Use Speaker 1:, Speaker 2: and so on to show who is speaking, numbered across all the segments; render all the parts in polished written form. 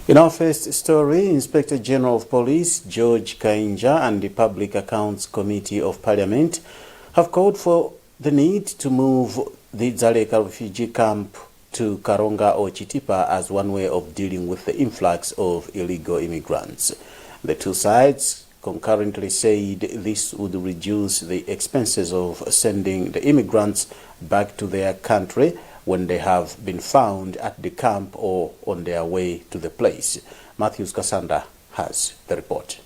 Speaker 1: In our first story, Inspector General of Police George Kainja and the Public Accounts Committee of Parliament have called for the need to move the Dzaleka refugee camp to Karonga or Chitipa as one way of dealing with the influx of illegal immigrants. The two sides concurrently said this would reduce the expenses of sending the immigrants back to their country when they have been found at the camp or on their way to the place. Matthews Kasanda has the report.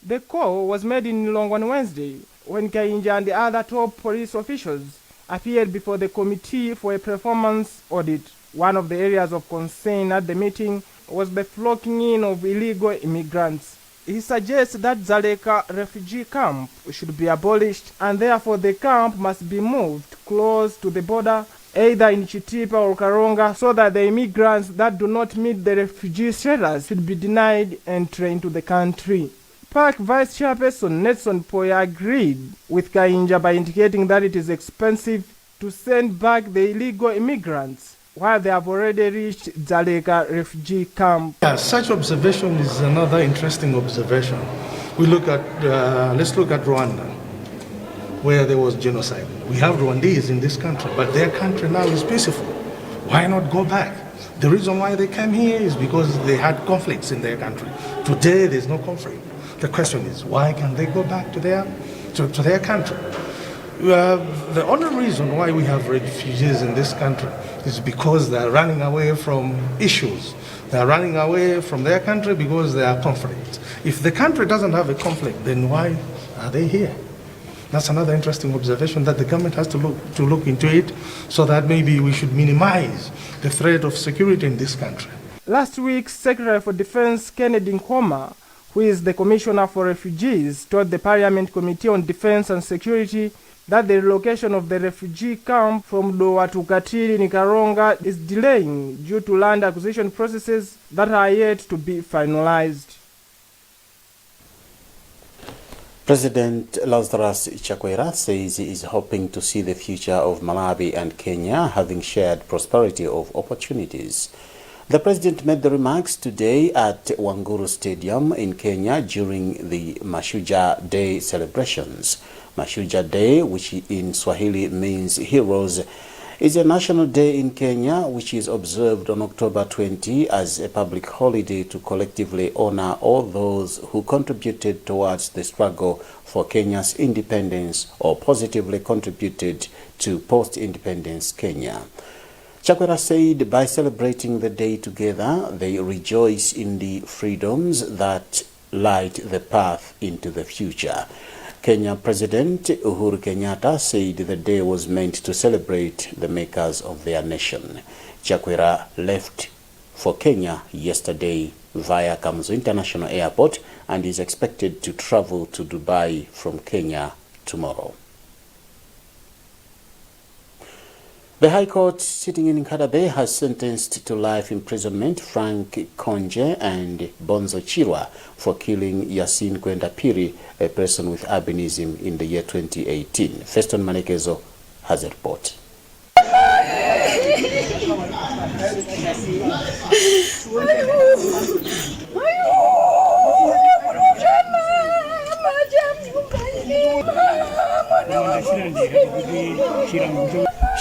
Speaker 2: The call was made in Lilongwe on Wednesday when Kainja and the other top police officials appeared before the committee for a performance audit. One of the areas of concern at the meeting was the flocking in of illegal immigrants. He suggests that Dzaleka refugee camp should be abolished and therefore the camp must be moved close to the border, either in Chitipa or Karonga, so that the immigrants that do not meet the refugee status should be denied entry into the country. PAC Vice Chairperson Nelson Poya agreed with Kainja by indicating that it is expensive to send back the illegal immigrants while they have already reached Dzaleka refugee camp.
Speaker 3: Yeah, such observation is another interesting observation. We look at, let's look at Rwanda, where there was genocide. We have Rwandese in this country, but their country now is peaceful. Why not go back? The reason why they came here is because they had conflicts in their country. Today, there's no conflict. The question is, why can they go back to their country? The only reason why we have refugees in this country is because they are running away from issues. They are running away from their country because there are conflicts. If the country doesn't have a conflict, then why are they here? That's another interesting observation that the government has to look into it, so that maybe we should minimize the threat of security in this country.
Speaker 2: Last week, Secretary for Defense Kennedy Nkoma, who is the Commissioner for Refugees, told the Parliament Committee on Defense and Security that the relocation of the refugee camp from Dowa to Katiri in Karonga is delaying due to land acquisition processes that are yet to be finalized.
Speaker 1: President Lazarus Chakwera says he is hoping to see the future of Malawi and Kenya having shared prosperity of opportunities. The president made the remarks today at Wanguru Stadium in Kenya during the Mashujaa Day celebrations. Mashujaa Day, which in Swahili means heroes, is a national day in Kenya which is observed on October 20 as a public holiday to collectively honor all those who contributed towards the struggle for Kenya's independence or positively contributed to post-independence Kenya. Chakwera said by celebrating the day together, they rejoice in the freedoms that light the path into the future. Kenya President Uhuru Kenyatta said the day was meant to celebrate the makers of their nation. Chakwera left for Kenya yesterday via Kamuzu International Airport and is expected to travel to Dubai from Kenya tomorrow. The High Court sitting in Nkadabe has sentenced to life imprisonment Frank Konje and Bonzo Chirwa for killing Yasin Kwendapiri, a person with albinism, in the year 2018. Feston Manekezo has a report.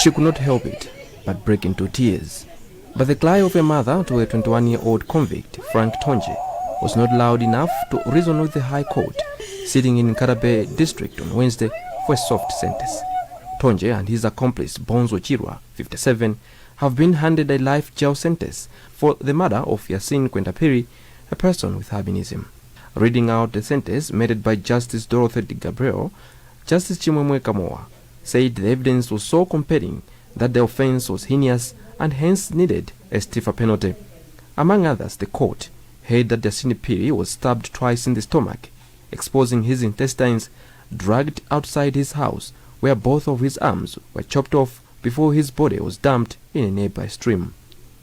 Speaker 4: She could not help it but break into tears. But the cry of a mother to a 21-year-old convict, Frank Tonje, was not loud enough to reason with the High Court, sitting in Nkadabe district on Wednesday for a soft sentence. Tonje and his accomplice, Bonzo Chirwa, 57, have been handed a life jail sentence for the murder of Yasin Kwendapiri, a person with albinism. Reading out the sentence made by Justice Dorothy D. Gabriel, Justice Chimwemwe Kamoa said the evidence was so compelling that the offense was heinous and hence needed a stiffer penalty. Among others, the court heard that Yasin Piri was stabbed twice in the stomach, exposing his intestines, dragged outside his house, where both of his arms were chopped off before his body was dumped in a nearby stream.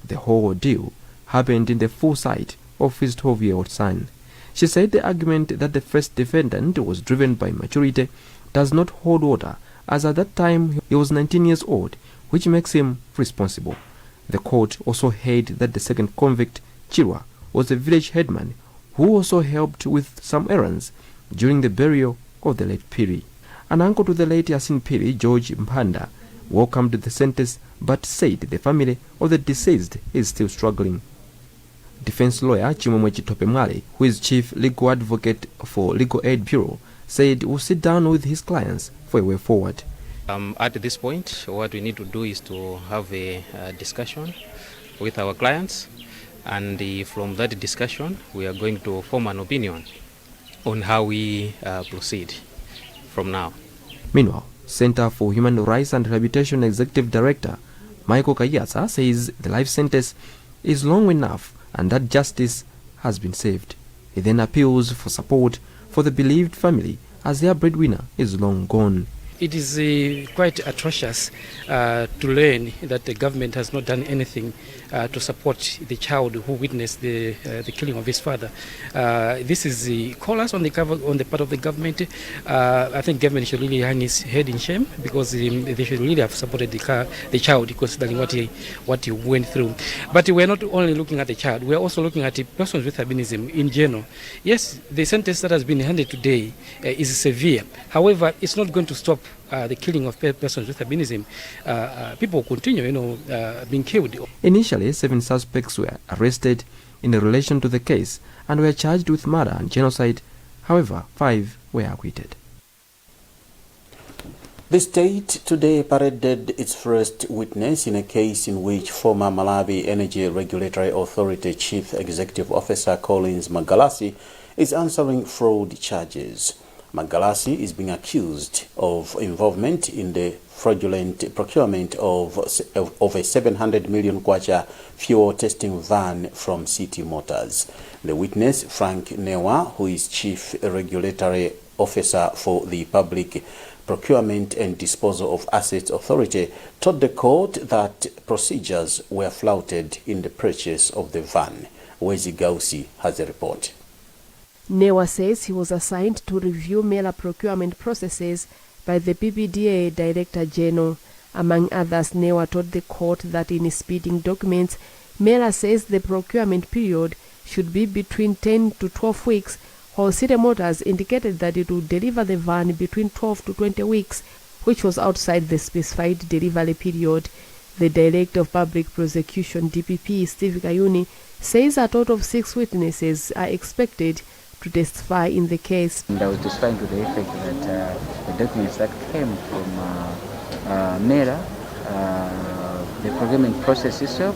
Speaker 4: The whole ordeal happened in the full sight of his 12-year-old son. She said the argument that the first defendant was driven by maturity does not hold water, as at that time he was 19 years old, which makes him responsible. The court also heard that the second convict, Chirwa, was a village headman who also helped with some errands during the burial of the late Piri. An uncle to the late Yasin Piri, George Mpanda, welcomed the sentence but said the family of the deceased is still struggling. Defense lawyer Chimwemwe Chitope Mwale, who is chief legal advocate for Legal Aid Bureau, said we'll sit down with his clients for a way forward.
Speaker 5: At this point, what we need to do is to have a discussion with our clients, and from that discussion we are going to form an opinion on how we proceed from now.
Speaker 4: Meanwhile, Center for Human Rights and Rehabilitation Executive Director Michael Kayasa says the life sentence is long enough and that justice has been saved. He then appeals for support for the bereaved family as their breadwinner is long gone.
Speaker 6: It is quite atrocious to learn that the government has not done anything to support the child who witnessed the killing of his father. This is the callous on the part of the government. I think government should really hang its head in shame, because they should really have supported the child, considering what he went through. But we are not only looking at the child, we are also looking at persons with albinism in general. Yes, the sentence that has been handed today is severe. However, it's not going to stop the killing of persons with albinism. People continue, being killed.
Speaker 4: Initially, 7 suspects were arrested in relation to the case and were charged with murder and genocide. However, 5 were acquitted.
Speaker 1: The state today paraded its first witness in a case in which former Malawi Energy Regulatory Authority Chief Executive Officer Collins Magalasi is answering fraud charges. Magalasi is being accused of involvement in the fraudulent procurement of a 700 million kwacha fuel testing van from City Motors. The witness, Frank Newa, who is Chief Regulatory Officer for the Public Procurement and Disposal of Assets Authority, told the court that procedures were flouted in the purchase of the van. Wezi Gausi has a report.
Speaker 7: Newa says he was assigned to review Mela procurement processes by the PPDA Director General. Among others, Newa told the court that in his bidding documents, Mela says the procurement period should be between 10 to 12 weeks, while City Motors indicated that it would deliver the van between 12 to 20 weeks, which was outside the specified delivery period. The Director of Public Prosecution, DPP, Steve Kayuni, says a total of 6 witnesses are expected to testify in the case.
Speaker 8: And I was testifying to the effect that the documents that came from Mela, the procurement process itself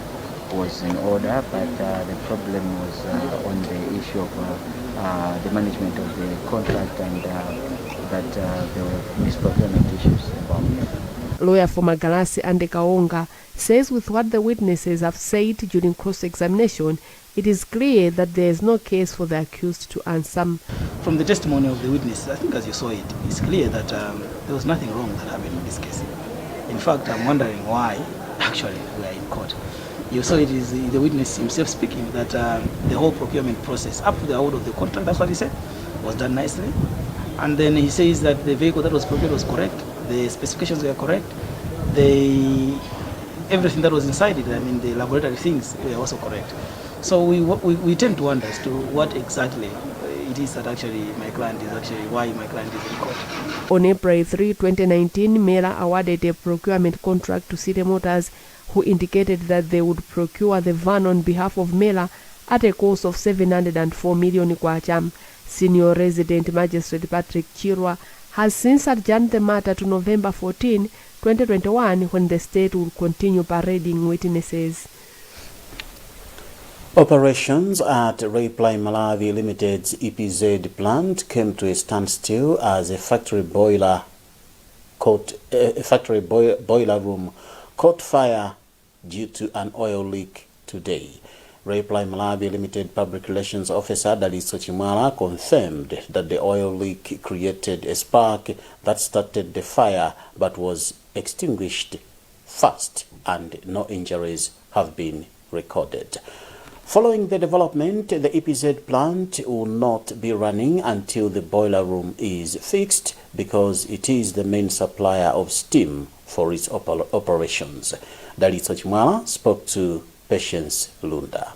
Speaker 8: was in order, but the problem was on the issue of the management of the contract, and that there were misprocurement issues involved.
Speaker 7: Lawyer for Magalasi, Ande Kaonga, says with what the witnesses have said during cross-examination, it is clear that there is no case for the accused to answer.
Speaker 9: From the testimony of the witnesses, I think as you saw it, it's clear that there was nothing wrong that happened in this case. In fact, I'm wondering why actually we are in court. You saw it is the witness himself speaking that the whole procurement process up to the award of the contract, that's what he said, was done nicely. And then he says that the vehicle that was procured was correct, the specifications were correct, everything that was inside it, I mean the laboratory things were also correct. So we tend to wonder as to what exactly it is that actually my client is actually, why my client is in court.
Speaker 7: On April 3, 2019, Mela awarded a procurement contract to City Motors, who indicated that they would procure the van on behalf of Mela at a cost of 704 million kwacha. Senior resident magistrate Patrick Chirwa has since adjourned the matter to November 14, 2021, when the state will continue parading witnesses.
Speaker 1: Operations at Reply Malawi Limited's EPZ plant came to a standstill as a factory boiler room caught fire due to an oil leak today. Reply Malawi Limited Public Relations Officer Daliso Chimwala confirmed that the oil leak created a spark that started the fire but was extinguished fast, and no injuries have been recorded. Following the development, the EPZ plant will not be running until the boiler room is fixed, because it is the main supplier of steam for its operations. Daliso Chimwala spoke to Patience Lunda.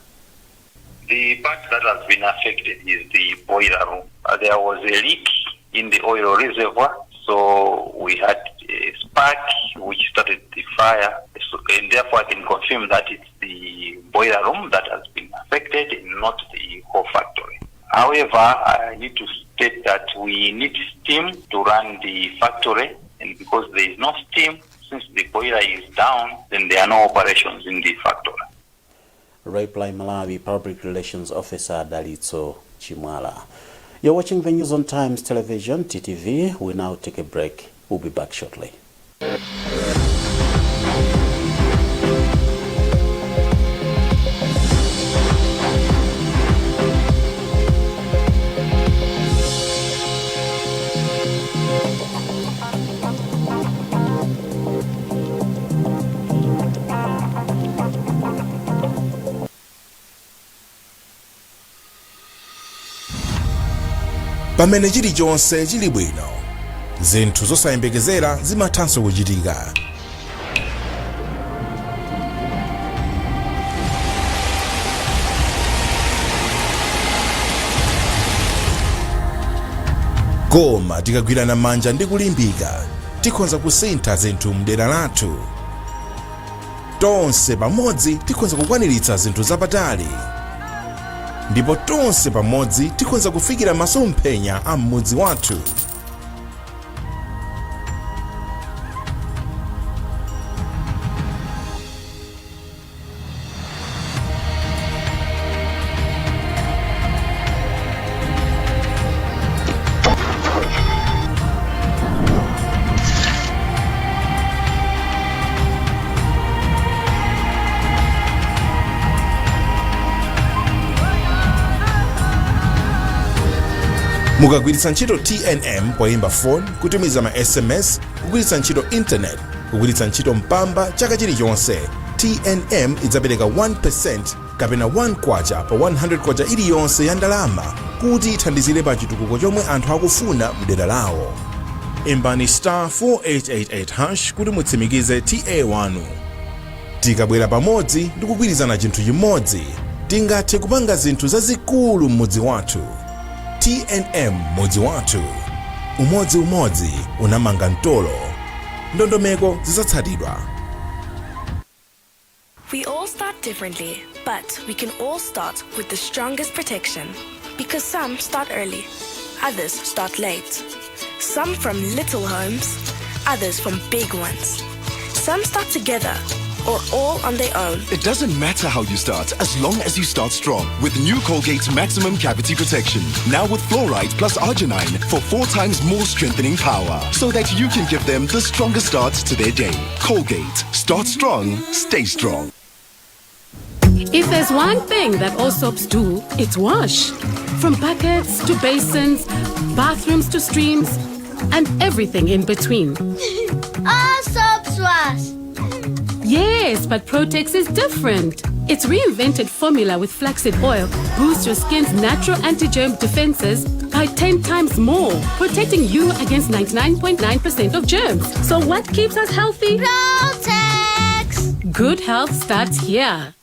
Speaker 10: The The part that has been affected is the boiler room. There was a leak in the oil reservoir, so we had a spark which started the fire. So, and therefore, I can confirm that it's the boiler room that has been affected, not the whole factory. However, I need to state that we need steam to run the factory, and because there is no steam, since the boiler is down, then there are no operations in the factory.
Speaker 1: Reply Malawi Public Relations Officer Dalitso Chimwala. You're watching the news on Times Television, TTV. We now take a break. We'll be back shortly.
Speaker 11: pamene chilichonse chili bwino, zinthu zosayembekezera zimathanso kuchitika. Koma tikagwirana manja ndi kulimbika, tikhoza kusintha zinthu mdera lathu. Tonse pamodzi tikhoza kukwaniritsa zinthu zapatali. Ndipo tonse pamodzi tikhoza kufikira masomphenya a mmudzi wathu. Mukagwiritsa ntchito TNM poyimba phone, kutumiza ma SMS, kugwiritsa ntchito internet, kugwiritsa ntchito mpamba chaka chilichonse, TNM idzapereka 1% kapena 1 kwacha pa 100 kwacha iliyonse ya ndalama kuti ithandizire pa chitukuko chomwe anthu akufuna mdera lawo. Imbani *4888# kuti mutsimikize TA wanu. Tikabwera pamodzi ndi kugwirizana chinthu chimodzi, tingathe kupanga zinthu zazikulu mmudzi wathu. TNM mudzi wathu. Umodzi unamanga mtolo. Ndondomeko zizatsatidwa.
Speaker 12: We all start differently, but we can all start with the strongest protection. Because some start early, others start late. Some from little homes, others from big ones. Some start together, or all on their own.
Speaker 13: It doesn't matter how you start, as long as you start strong. With new Colgate Maximum Cavity Protection. Now with fluoride plus arginine for 4 times more strengthening power. So that you can give them the strongest start to their day. Colgate. Start strong, stay strong.
Speaker 14: If there's one thing that all soaps do, it's wash. From buckets to basins, bathrooms to streams, and everything in between.
Speaker 15: All soaps wash.
Speaker 14: Yes, but Protex is different. Its reinvented formula with flaxseed oil boosts your skin's natural anti-germ defenses by 10 times more, protecting you against 99.9% of germs. So what keeps us healthy?
Speaker 15: Protex!
Speaker 14: Good health starts here.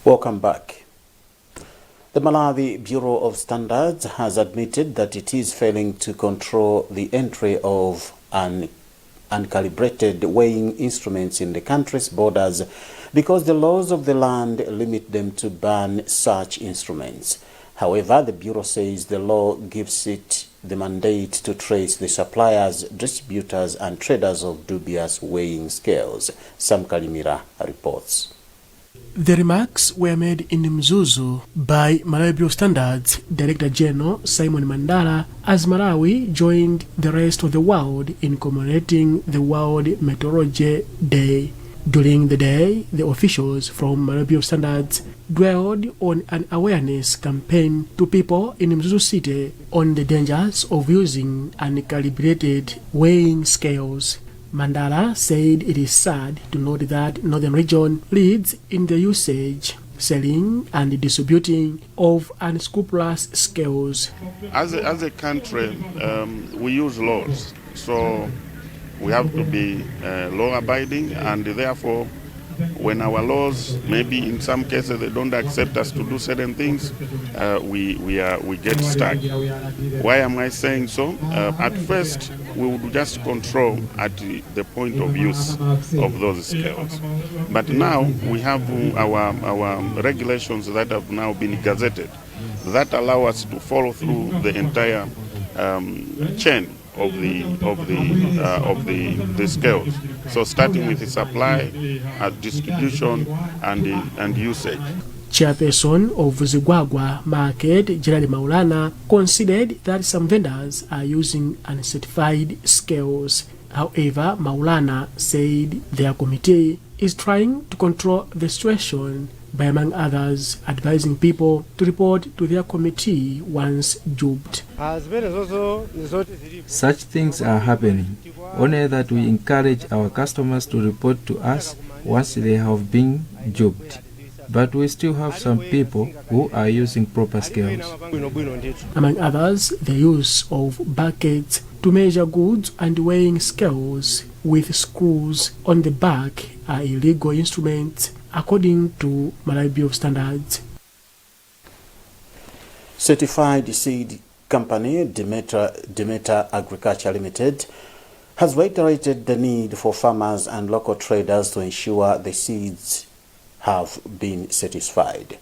Speaker 1: Welcome back. The Malawi Bureau of Standards has admitted that it is failing to control the entry of uncalibrated weighing instruments in the country's borders because the laws of the land limit them to ban such instruments. However, the Bureau says the law gives it the mandate to trace the suppliers, distributors and traders of dubious weighing scales. Sam Kalimira reports.
Speaker 16: The remarks were made in Mzuzu by Malawi Bureau of Standards Director General Simon Mandala as Malawi joined the rest of the world in commemorating the World Meteorology Day. During the day, the officials from Malawi Bureau of Standards dwelled on an awareness campaign to people in Mzuzu City on the dangers of using uncalibrated weighing scales. Mandala said it is sad to note that Northern Region leads in the usage, selling and distributing of unscrupulous scales.
Speaker 17: As a country, we use laws, so we have to be law-abiding, and therefore, when our laws, maybe in some cases they don't accept us to do certain things, we get stuck. Why am I saying so? At first, we would just control at the point of use of those scales. But now we have our regulations that have now been gazetted that allow us to follow through the entire chain of the scales. So starting with the supply, distribution, and usage.
Speaker 16: Chairperson of Zigwagwa Market, Gerald Maulana, considered that some vendors are using uncertified scales. However, Maulana said their committee is trying to control the situation by, among others, advising people to report to their committee once duped.
Speaker 18: Such things are happening. Only that we encourage our customers to report to us once they have been duped. But we still have some people who are using proper scales.
Speaker 16: Among others, the use of buckets to measure goods and weighing scales with screws on the back are illegal instruments according to Malawi Bureau of Standards.
Speaker 1: Certified seed company Demeter Agriculture Limited has reiterated the need for farmers and local traders to ensure the seeds have been certified.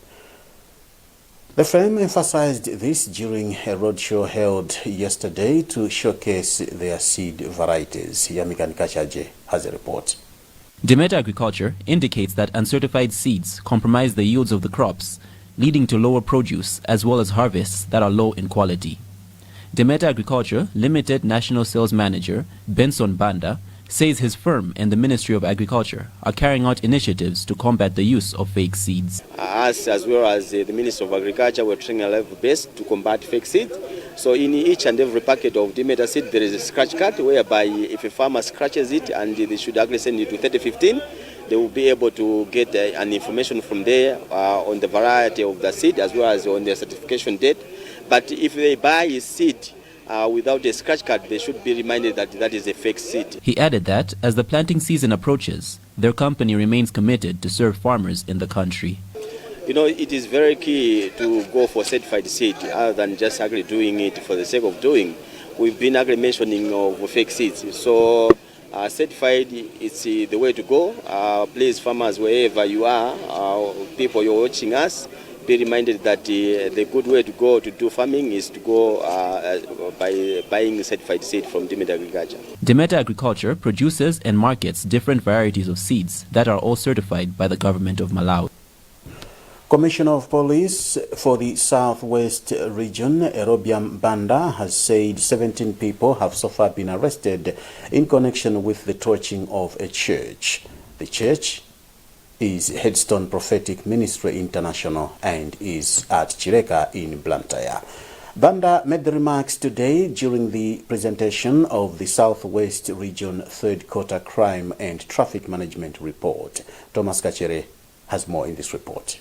Speaker 1: The firm emphasized this during a roadshow held yesterday to showcase their seed varieties. Yamikan Kachaje has a report.
Speaker 19: Demeter Agriculture indicates that uncertified seeds compromise the yields of the crops, leading to lower produce as well as harvests that are low in quality. Demeter Agriculture Limited National Sales Manager Benson Banda says his firm and the Ministry of Agriculture are carrying out initiatives to combat the use of fake seeds.
Speaker 20: Us, as well as the Ministry of Agriculture, we're trying a level best to combat fake seeds. So in each and every packet of Demeter seed, there is a scratch card whereby if a farmer scratches it and they should actually send it to 3015, they will be able to get an information from there on the variety of the seed as well as on their certification date. But if they buy a seed without a scratch card, they should be reminded that that is a fake seed.
Speaker 19: He added that as the planting season approaches, their company remains committed to serve farmers in the country.
Speaker 20: You know, it is very key to go for certified seed other than just actually doing it for the sake of doing. We've been actually mentioning of fake seeds. So certified is the way to go. Please, farmers, wherever you are, people you're watching us, be reminded that the good way to go to do farming is to go by buying certified seed from Demeter Agriculture.
Speaker 19: Demeter Agriculture produces and markets different varieties of seeds that are all certified by the government of Malawi.
Speaker 1: Commissioner of Police for the Southwest Region, Erobiam Banda, has said 17 people have so far been arrested in connection with the torching of a church. The church is Headstone Prophetic Ministry International and is at Chireka in Blantyre. Banda made the remarks today during the presentation of the Southwest Region Third Quarter Crime and Traffic Management Report. Thomas Kachere has more in this report.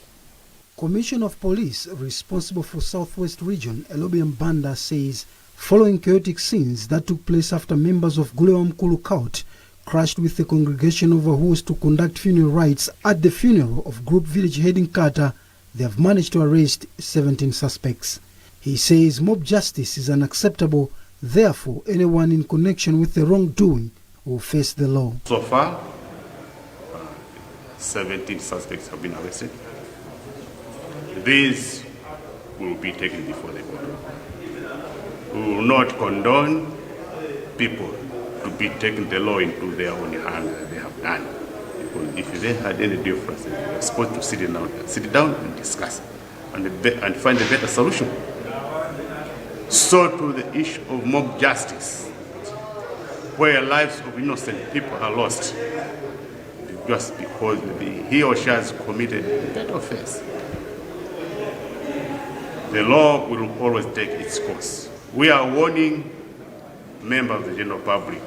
Speaker 21: Commissioner of Police responsible for Southwest Region, Elobiam Banda, says following chaotic scenes that took place after members of Gulewa Mkulu cult crashed with the congregation over who was to conduct funeral rites at the funeral of Group Village head in Kata, they have managed to arrest 17 suspects. He says mob justice is unacceptable, therefore anyone in connection with the wrongdoing will face the law.
Speaker 17: So far, 17 suspects have been arrested. These will be taken before the court. We will not condone people to be taking the law into their own hands as they have done. Because if they had any difference, they are supposed to sit down and discuss and find a better solution. So to the issue of mob justice, where lives of innocent people are lost just because he or she has committed that offense. The law will always take its course. We are warning members of the general public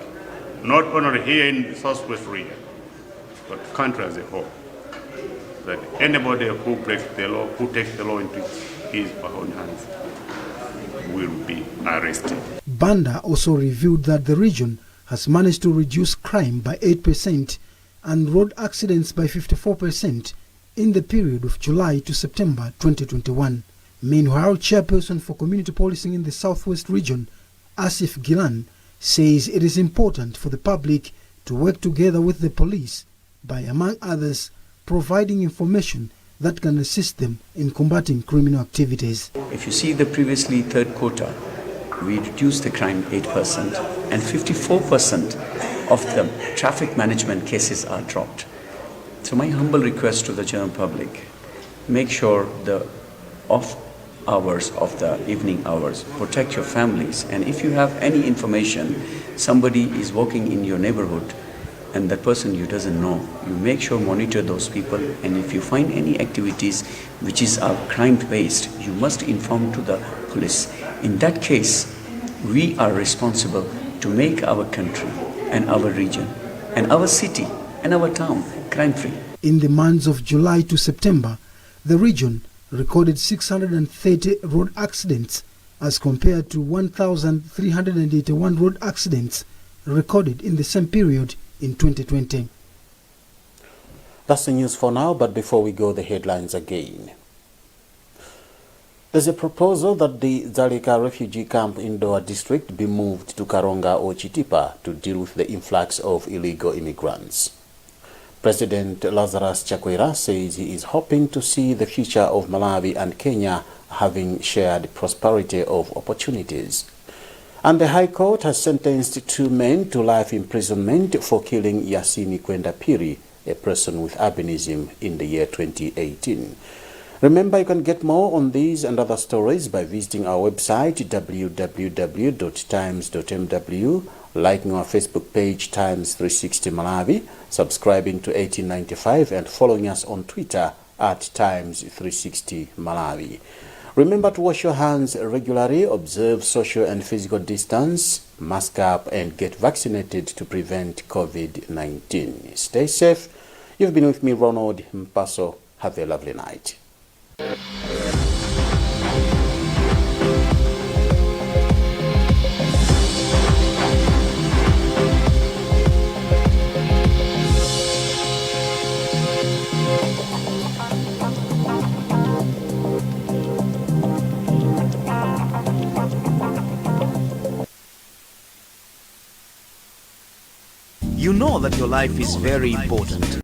Speaker 17: not only here in the Southwest region, but the country as a whole, that anybody who breaks the law, who takes the law into his or her own hands, will be arrested.
Speaker 21: Banda also revealed that the region has managed to reduce crime by 8% and road accidents by 54% in the period of July to September 2021. Meanwhile, chairperson for community policing in the Southwest region, Asif Gilan, says it is important for the public to work together with the police by, among others, providing information that can assist them in combating criminal activities.
Speaker 3: If you see the previously third quarter, we reduced the crime 8% and 54% of the traffic management cases are dropped. So my humble request to the general public, make sure the off hours of the evening hours, protect your families, and if you have any information, somebody is walking in your neighborhood and that person you doesn't know, you make sure monitor those people, and if you find any activities which is crime based, you must inform to the police. In that case, we are responsible to make our country and our region and our city and our town crime free.
Speaker 21: In the months of July to September, the region recorded 630 road accidents as compared to 1,381 road accidents recorded in the same period in 2020.
Speaker 1: That's the news for now, but before we go, the headlines again. There's a proposal that the Dzaleka refugee camp in Doa district be moved to Karonga or Chitipa to deal with the influx of illegal immigrants. President Lazarus Chakwera says he is hoping to see the future of Malawi and Kenya having shared prosperity of opportunities. And the High Court has sentenced 2 men to life imprisonment for killing Yasini Kwenda Piri, a person with albinism, in the year 2018. Remember, you can get more on these and other stories by visiting our website www.times.mw, liking our Facebook page Times 360 Malawi, subscribing to 1895 and following us on Twitter at Times 360 Malawi. Remember to wash your hands regularly, observe social and physical distance, mask up and get vaccinated to prevent COVID-19. Stay safe. You've been with me, Ronald Mpaso. Have a lovely night.
Speaker 22: You know that your life is very important.